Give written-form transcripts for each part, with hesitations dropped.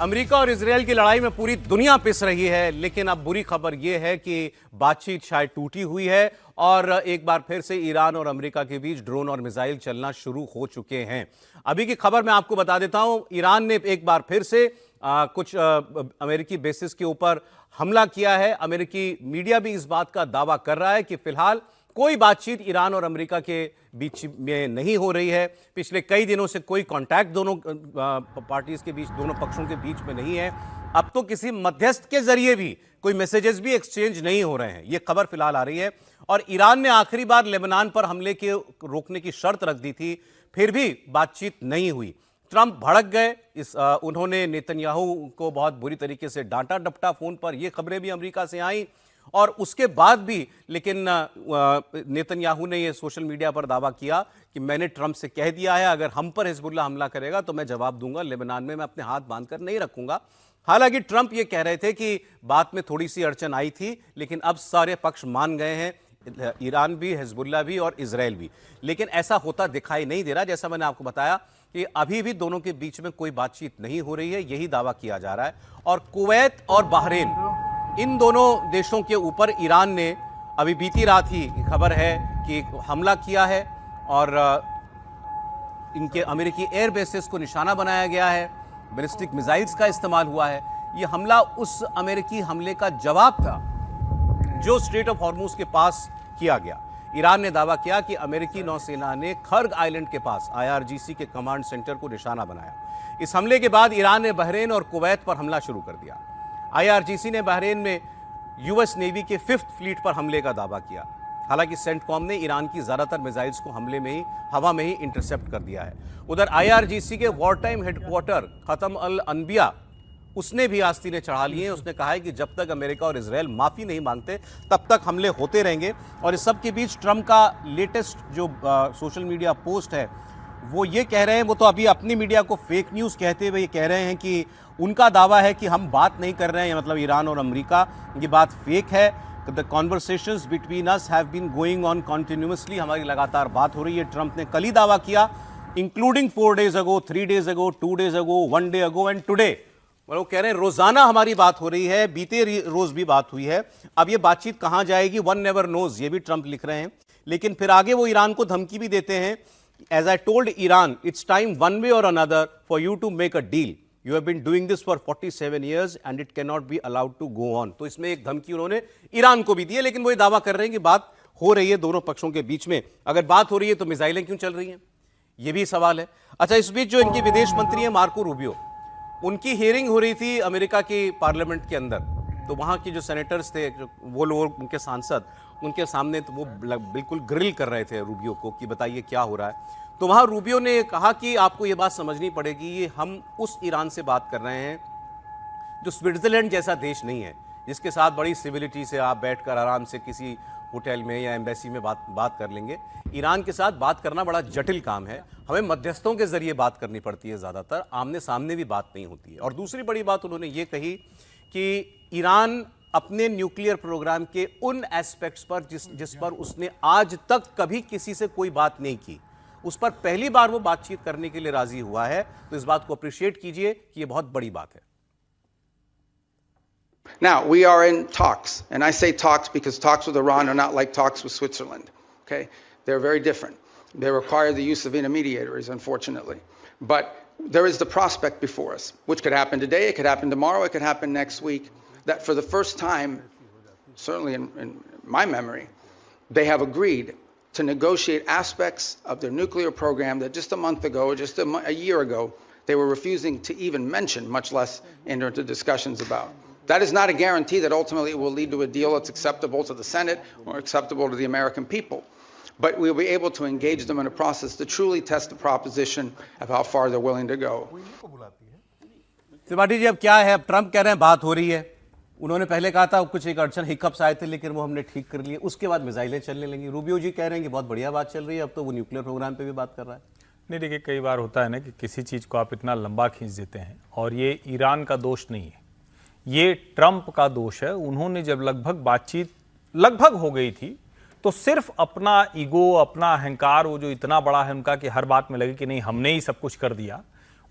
America और Israel की लड़ाई में पूरी दुनिया पिस रही है, लेकिन अब बुरी खबर यह है कि बातचीत शायद टूटी हुई है और एक बार फिर से ईरान और अमेरिका के बीच ड्रोन और मिसाइल चलना शुरू हो चुके हैं। अभी की खबर मैं आपको बता देता हूं, ईरान ने एक बार फिर से कुछ अमेरिकी बेसिस के ऊपर हमला किया है। अमेरिकी मीडिया भी इस बात का दावा कर रहा है कि फिलहाल कोई बातचीत ईरान और अमेरिका के बीच में नहीं हो रही है। पिछले कई दिनों से कोई कांटेक्ट दोनों पार्टीज के बीच, दोनों पक्षों के बीच में नहीं है। अब तो किसी मध्यस्थ के जरिए भी कोई मैसेजेस भी एक्सचेंज नहीं हो रहे हैं। यह खबर फिलहाल आ रही है। और ईरान ने आखिरी बार लेबनान पर हमले के रोकने की शर्त रख दी थी, फिर भी बातचीत नहीं हुई। ट्रंप भड़क गए। उन्होंने नेतन्याहू को बहुत बुरी तरीके से डांटा डपटा फोन पर। यह खबरें भी अमेरिका से आई और उसके बाद भी लेकिन नेतन्याहू ने यह सोशल मीडिया पर दावा किया कि मैंने ट्रंप से कह दिया है, अगर हम पर हिजबुल्लाह हमला करेगा तो मैं जवाब दूंगा। लेबनान में मैं अपने हाथ बांधकर नहीं रखूंगा। हालांकि ट्रंप ये कह रहे थे कि बात में थोड़ी सी अड़चन आई थी, लेकिन अब सारे पक्ष मान गए हैं, ईरान भी, हिजबुल्लाह भी और इजराइल भी। लेकिन ऐसा होता दिखाई नहीं दे रहा। जैसा मैंने आपको बताया कि अभी भी दोनों के बीच में कोई बातचीत नहीं हो रही है, यही दावा किया जा रहा है। और कुवैत और बहरीन, इन दोनों देशों के ऊपर ईरान ने अभी बीती रात ही खबर है कि हमला किया है और इनके अमेरिकी एयर बेसेस को निशाना बनाया गया है। बैलिस्टिक मिसाइल्स का इस्तेमाल हुआ है। यह हमला उस अमेरिकी हमले का जवाब था जो स्ट्रेट ऑफ हॉर्मुज के पास किया गया। ईरान ने दावा किया कि अमेरिकी नौसेना ने खर्ग आइलैंड के पास IRGC के कमांड सेंटर को निशाना बनाया। इस हमले के बाद ईरान ने बहरीन और कुवैत पर हमला शुरू कर दिया। IRGC ने बहरीन में US नेवी के 5th फ्लीट पर हमले का दावा किया। हालांकि सेंटकॉम ने ईरान की ज्यादातर मिसाइल्स को हवा में ही इंटरसेप्ट कर दिया है। उधर IRGC के वॉर टाइम हेडक्वार्टर खत्म अल अनबिया, उसने भी आस्तीनें चढ़ा लिए हैं। उसने कहा है कि जब तक अमेरिका और इजरायल माफी नहीं मांगते तब तक हमले होते रहेंगे। और इस सब के बीच ट्रंप का लेटेस्ट जो सोशल मीडिया पोस्ट है, वो ये कह रहे हैं, वो तो अभी अपनी मीडिया को फेक न्यूज़ कहते हुए ये कह रहे हैं कि उनका दावा है कि हम बात नहीं कर रहे हैं, मतलब ईरान और अमेरिका, ये बात फेक है। The conversations between us have been going on continuously, हमारी लगातार बात हो रही है। ट्रंप ने कल ही दावा किया, including 4 days ago, 3 days ago, 2 days ago, 1 day ago and today. वो कह रहे हैं रोजाना हमारी बात हो रही है, बीते रोज भी बात हुई है। अब ये बातचीत कहां जाएगी, वन नेवर नोज, ये भी ट्रंप लिख रहे हैं। लेकिन फिर आगे वो ईरान को धमकी भी देते हैं, as I told Iran, it's time one way or another for you to make a deal. You have been doing this for 47 years and it can not be allowed to go on. तो इसमें एक धमकी उन्होंने Iran को भी दी है, लेकिन वो ये दावा कर रहे हैं कि बात हो रही है दोनों पक्षों के बीच में। अगर बात हो रही है तो मिसाइलें क्यों चल रही हैं, ये भी सवाल है। अच्छा, इस बीच जो इनके विदेश मंत्री हैं मार्को रूबियो, उनकी हियरिंग हो रही थी अमेरिका की पार्लियामेंट के अंदर। तो वहाँ की जो सेनेटर्स थे, वो लोग, उनके सांसद, उनके सामने तो वो बिल्कुल ग्रिल कर रहे थे रूबियो को कि बताइए क्या हो रहा है। तो वहाँ रूबियो ने कहा कि आपको ये बात समझनी पड़ेगी, ये हम उस ईरान से बात कर रहे हैं जो स्विट्जरलैंड जैसा देश नहीं है, जिसके साथ बड़ी सिविलिटी से आप बैठकर आराम से किसी होटल में या एम्बेसी में बात कर लेंगे। ईरान के साथ बात करना बड़ा जटिल काम है, हमें मध्यस्थों के जरिए बात करनी पड़ती है, ज़्यादातर आमने सामने भी बात नहीं होती है। और दूसरी बड़ी बात उन्होंने ये कही कि ईरान अपने न्यूक्लियर प्रोग्राम के उन एस्पेक्ट्स पर जिस पर उसने आज तक कभी किसी से कोई बात नहीं की, उस पर पहली बार वो बातचीत करने के लिए राजी हुआ है। तो इस बात को अप्रिशिएट कीजिए कि ये बहुत बड़ी बात है। Now, we are in talks, and I say talks because talks with Iran are not like talks with Switzerland, okay? They're very different. They require the use of intermediaries, unfortunately. But there is the prospect before us, which could happen today, it could happen tomorrow, it could happen next week, that for the first time, certainly in my memory, they have agreed to negotiate aspects of their nuclear program that just a month ago, just a year ago, they were refusing to even mention, much less enter into discussions about. That is not a guarantee that ultimately it will lead to a deal that's acceptable to the Senate or acceptable to the American people. But we'll be able to engage them in a process to truly test the proposition of how far they're willing to go. Tripathi ji, अब क्या है? अब Trump कह रहे हैं बात हो रही है। उन्होंने पहले कहा था कुछ एक अड़चन, हिकअप्स आए थे, लेकिन वो हमने ठीक कर लिए। उसके बाद मिसाइलें चलने लगी। रूबियो जी कह रहे हैं कि बहुत बढ़िया बात चल रही है, अब तो वो न्यूक्लियर प्रोग्राम पे भी बात कर रहा है। नहीं, देखिए, कई बार होता है ना कि किसी चीज़ को आप इतना लंबा खींच देते हैं, और ये ईरान का दोष नहीं है, ये ट्रंप का दोष है। उन्होंने जब बातचीत लगभग हो गई थी, तो सिर्फ अपना ईगो, अपना अहंकार, वो जो इतना बड़ा है उनका कि हर बात में लगे कि नहीं हमने ही सब कुछ कर दिया,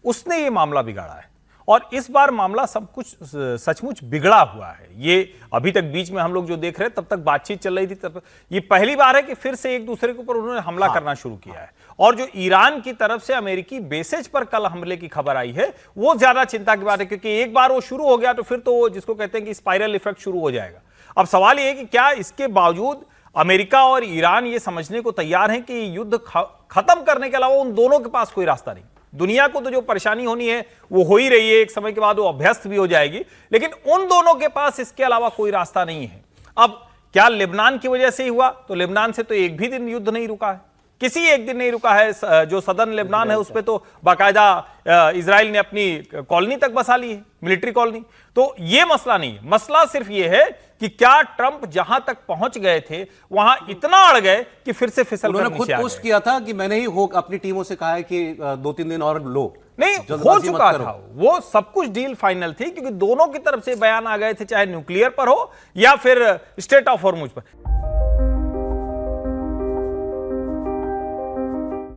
उसने ये मामला बिगाड़ा है। और इस बार मामला सब कुछ सचमुच बिगड़ा हुआ है। ये अभी तक बीच में हम लोग जो देख रहे हैं, तब तक बातचीत चल रही थी, तब ये पहली बार है कि फिर से एक दूसरे के ऊपर उन्होंने हमला करना शुरू किया है। और जो ईरान की तरफ से अमेरिकी बेसेज पर कल हमले की खबर आई है, वो ज्यादा चिंता की बात है, क्योंकि एक बार वो शुरू हो गया तो फिर तो वो जिसको कहते हैं कि स्पाइरल इफेक्ट शुरू हो जाएगा। अब सवाल ये है कि क्या इसके बावजूद अमेरिका और ईरान ये समझने को तैयार हैं कि युद्ध खत्म करने के अलावा उन दोनों के पास कोई रास्ता नहीं। दुनिया को तो जो परेशानी होनी है वो हो ही रही है, एक समय के बाद वो अभ्यस्त भी हो जाएगी, लेकिन उन दोनों के पास इसके अलावा कोई रास्ता नहीं है। अब क्या लेबनान की वजह से ही हुआ? तो लेबनान से तो एक भी दिन युद्ध नहीं रुका है, किसी एक दिन नहीं रुका है। जो सदर्न लेबनान है उस पर तो बाकायदा इजराइल ने अपनी कॉलोनी तक बसा ली है, मिलिट्री कॉलोनी। तो ये मसला नहीं है, मसला सिर्फ ये है कि क्या ट्रंप जहां तक पहुंच गए थे वहां इतना अड़ गए कि फिर से फिसल कर उन्होंने खुद नीचे आ पोस्ट गए। किया था कि मैंने ही हो अपनी टीमों से कहा है कि 2-3 दिन और लो, नहीं, हो जल्दबाजी मत चुका करो। था वो सब कुछ, डील फाइनल थी, क्योंकि दोनों की तरफ से बयान आ गए थे, चाहे न्यूक्लियर पर हो या फिर स्टेट ऑफ हॉर्मुज पर।